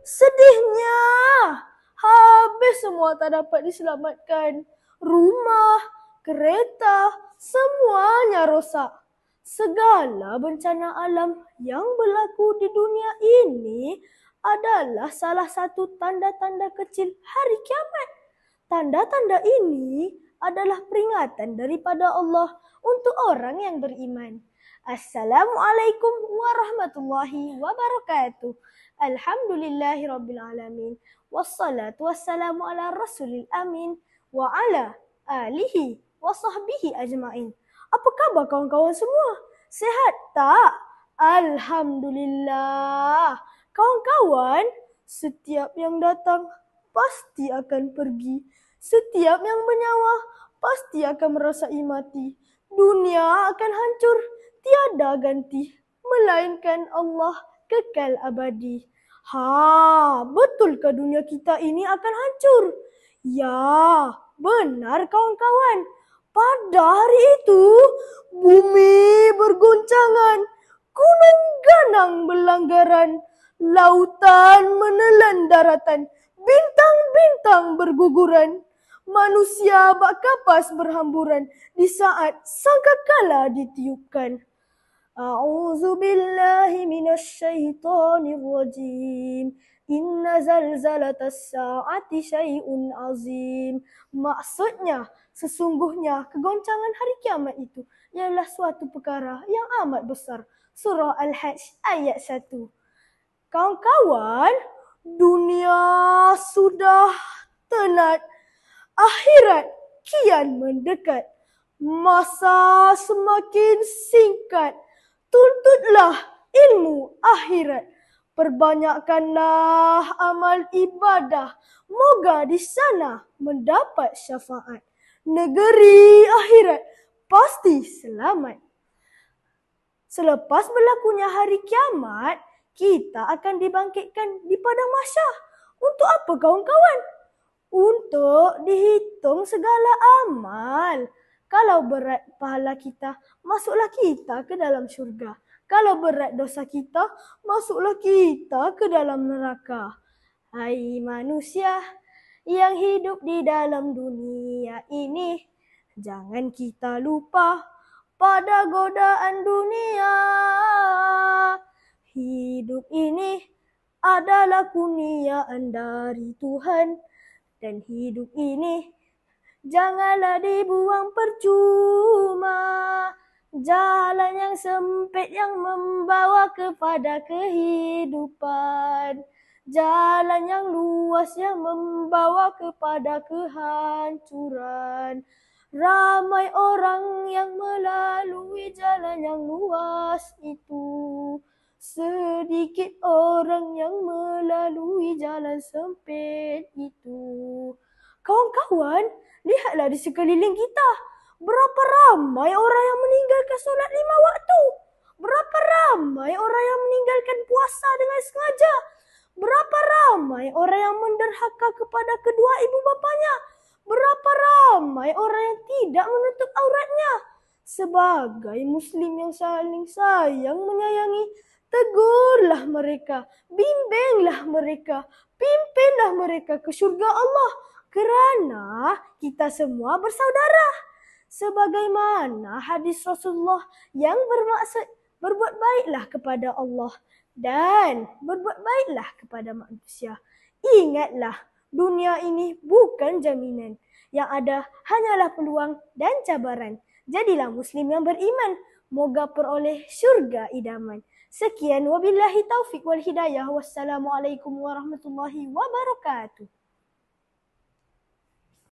Sedihnya, habis semua tak dapat diselamatkan. Rumah, kereta, semuanya rosak. Segala bencana alam yang berlaku di dunia ini adalah salah satu tanda-tanda kecil hari kiamat. Tanda-tanda ini adalah peringatan daripada Allah untuk orang yang beriman. Assalamualaikum warahmatullahi wabarakatuh. Alhamdulillahirrabbilalamin. Wassalatu wassalamu ala rasulil amin. Wa ala alihi wa sahbihi ajma'in. Apa khabar kawan-kawan semua? Sehat tak? Alhamdulillah. Kawan-kawan, setiap yang datang pasti akan pergi. Setiap yang bernyawa pasti akan merasai mati. Dunia akan hancur, tiada ganti, melainkan Allah kekal abadi. Betulkah dunia kita ini akan hancur? Ya, benar kawan-kawan. Pada hari itu, bumi bergoncangan, gunung ganang berlanggaran, lautan menelan daratan, bintang-bintang berguguran. Manusia bak kapas berhamburan di saat sangkakala ditiupkan. A'udzu billahi minasyaitonir rajim. Inna zalzalatas sa'ati syai'un azim. Maksudnya, sesungguhnya kegoncangan hari kiamat itu ialah suatu perkara yang amat besar. Surah Al-Hajj ayat 1. Kawan-kawan, dunia sudah tenat. Akhirat kian mendekat. Masa semakin singkat. Tuntutlah ilmu akhirat. Perbanyakkanlah amal ibadah. Moga di sana mendapat syafaat. Negeri akhirat pasti selamat. Selepas berlakunya hari kiamat, kita akan dibangkitkan di padang mahsyar. Untuk apa kawan-kawan? Untuk dihitung segala amal. Kalau berat pahala kita, masuklah kita ke dalam syurga. Kalau berat dosa kita, masuklah kita ke dalam neraka. Hai manusia yang hidup di dalam dunia ini, jangan kita lupa pada godaan dunia. Hidup ini adalah kurniaan dari Tuhan. Dan hidup ini janganlah dibuang percuma. Jalan yang sempit yang membawa kepada kehidupan. Jalan yang luas yang membawa kepada kehancuran. Ramai orang yang melalui jalan yang luas itu. Sedikit orang yang melalui jalan sempit itu. Kawan-kawan, lihatlah di sekeliling kita. Berapa ramai orang yang meninggalkan solat 5 waktu. Berapa ramai orang yang meninggalkan puasa dengan sengaja. Berapa ramai orang yang menderhaka kepada kedua ibu bapanya. Berapa ramai orang yang tidak menutup auratnya. Sebagai Muslim yang saling sayang menyayangi, tegurlah mereka, bimbinglah mereka, pimpinlah mereka ke syurga Allah. Kerana kita semua bersaudara. Sebagaimana hadis Rasulullah yang bermaksud berbuat baiklah kepada Allah dan berbuat baiklah kepada manusia. Ingatlah, dunia ini bukan jaminan. Yang ada hanyalah peluang dan cabaran. Jadilah Muslim yang beriman. Moga peroleh syurga idaman. Sekian wabillahi taufiq wal hidayah. Wassalamualaikum warahmatullahi wabarakatuh.